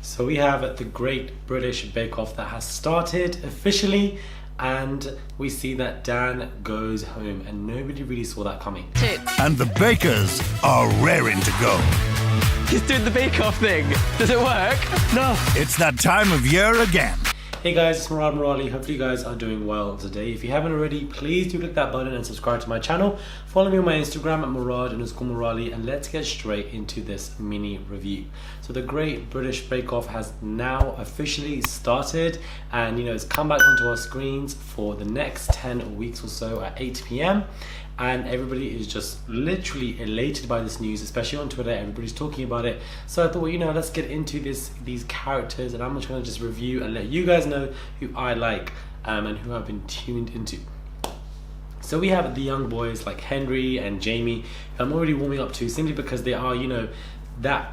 So we have the Great British Bake Off that has started officially, and we see that Dan goes home, and nobody really saw that coming. And the bakers are raring to go. He's doing the Bake Off thing. Does it work? No, it's that time of year again. Hey guys, it's Murad Murali. Hopefully you guys are doing well today. If you haven't already, please do click that button and subscribe to my channel. Follow me on my Instagram at Murad_Murali, and let's get straight into this mini review. So the Great British Bake Off has now officially started, and it's come back onto our screens for the next 10 weeks or so at 8 p.m. and everybody is just literally elated by this news, especially on Twitter. Everybody's talking about it. So I thought, well, let's get into these characters, and I'm just going to just review and let you guys know who I like and who I've been tuned into. So we have the young boys like Henry and Jamie, who I'm already warming up to, simply because they are, that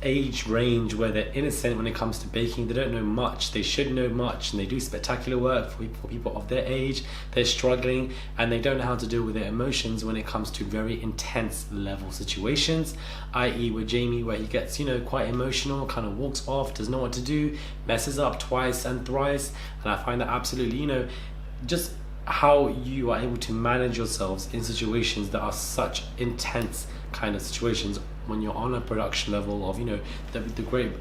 age range where they're innocent when it comes to baking. They don't know much, they should know much, and they do spectacular work for people of their age. They're struggling and they don't know how to deal with their emotions when it comes to very intense level situations, i.e. with Jamie, where he gets quite emotional, kind of walks off, doesn't know what to do, messes up twice and thrice. And I find that absolutely just how you are able to manage yourselves in situations that are such intense kind of situations when you're on a production level of the Great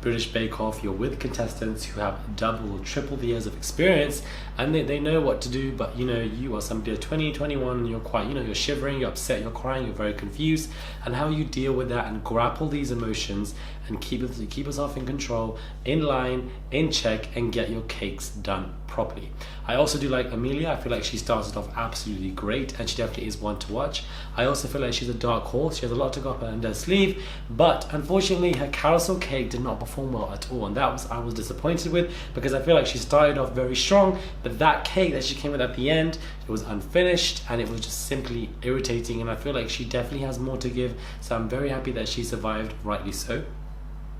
British Bake Off. You're with contestants who have double or triple the years of experience, and they know what to do, but you are somebody at 20, 21, and you're quite you're shivering, you're upset, you're crying, you're very confused, and how you deal with that and grapple these emotions and keep yourself in control, in line, in check, and get your cakes done properly. I also do like Amelia. I feel like she started off absolutely great, and she definitely is one to watch. I also feel like she's a dark horse. She has a lot to go up under her sleeve, but unfortunately her carousel cake did not perform well at all, and I was disappointed with, because I feel like she started off very strong, but that cake that she came with at the end, it was unfinished and it was just simply irritating, and I feel like she definitely has more to give. So I'm very happy that she survived, rightly so.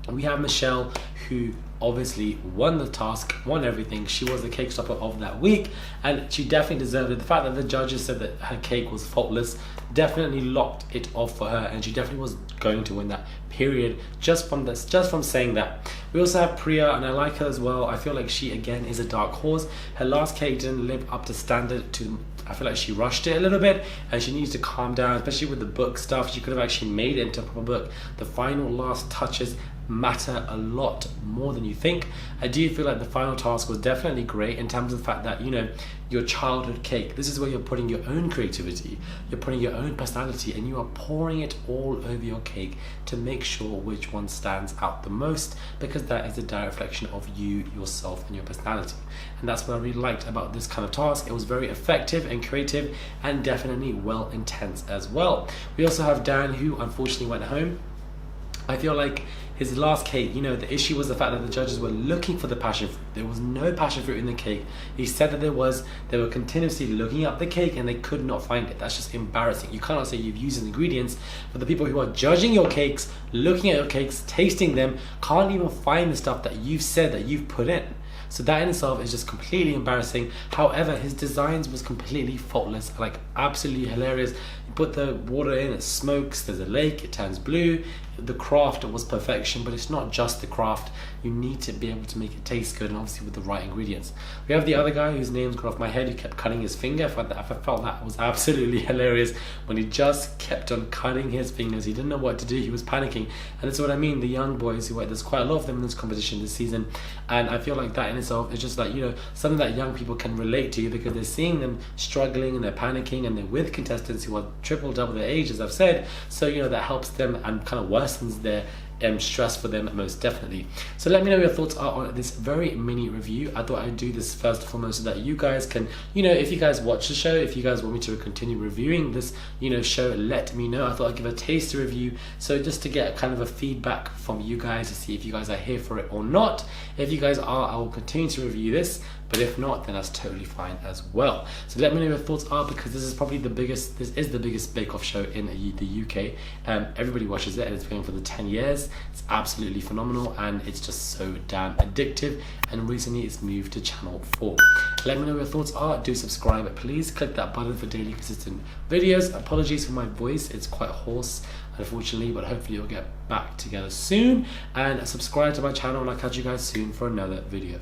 We have Michelle, who obviously won the task, won everything. She was the cake stopper of that week, and she definitely deserved it. The fact that the judges said that her cake was faultless definitely locked it off for her, and she definitely was going to win that, period, just from saying that. We also have Priya, and I like her as well. I feel like she again is a dark horse. Her last cake didn't live up to standard. I feel like she rushed it a little bit, and she needs to calm down, especially with the book stuff. She could have actually made it into a proper book. The final last touches matter a lot more than you think. I do feel like the final task was definitely great in terms of the fact that your childhood cake, this is where you're putting your own creativity, you're putting your own personality, and you are pouring it all over your cake to make sure which one stands out the most, because that is a direct reflection of you, yourself, and your personality. And that's what I really liked about this kind of task. It was very effective and creative, and definitely well intense as well. We also have Dan, who unfortunately went home. I feel like his last cake, the issue was the fact that the judges were looking for the passion fruit. There was no passion fruit in the cake. He said that there was. They were continuously looking up the cake and they could not find it. That's just embarrassing. You cannot say you've used the ingredients, but the people who are judging your cakes, looking at your cakes, tasting them, can't even find the stuff that you've said that you've put in. So that in itself is just completely embarrassing. However, his designs was completely faultless, like absolutely hilarious. You put the water in, it smokes, there's a lake, it turns blue. The craft was perfection, but it's not just the craft. You need to be able to make it taste good, and obviously with the right ingredients. We have the other guy whose name's got off my head, who kept cutting his finger. I felt that was absolutely hilarious when he just kept on cutting his fingers. He didn't know what to do, he was panicking. And that's what I mean, the young boys there's quite a lot of them in this competition this season, and I feel like that in itself is just like something that young people can relate to, because they're seeing them struggling and they're panicking, and they're with contestants who are triple, double their age, as I've said. So that helps them and kind of worsens their stress for them, most definitely. So let me know your thoughts are on this very mini review. I thought I'd do this first and foremost so that you guys can, if you guys watch the show, if you guys want me to continue reviewing this, show, let me know. I thought I'd give a taster review, so just to get kind of a feedback from you guys to see if you guys are here for it or not. If you guys are, I will continue to review this, but if not, then that's totally fine as well. So let me know your thoughts are, because this is the biggest Bake Off show in the UK. Everybody watches it, and it's been for the 10 years. It's absolutely phenomenal, and it's just so damn addictive, and recently it's moved to channel 4. Let me know what your thoughts are. Do subscribe, please click that button for daily consistent videos. Apologies for my voice, it's quite hoarse. unfortunately, but hopefully you'll get back together soon. And subscribe to my channel, and I'll catch you guys soon for another video.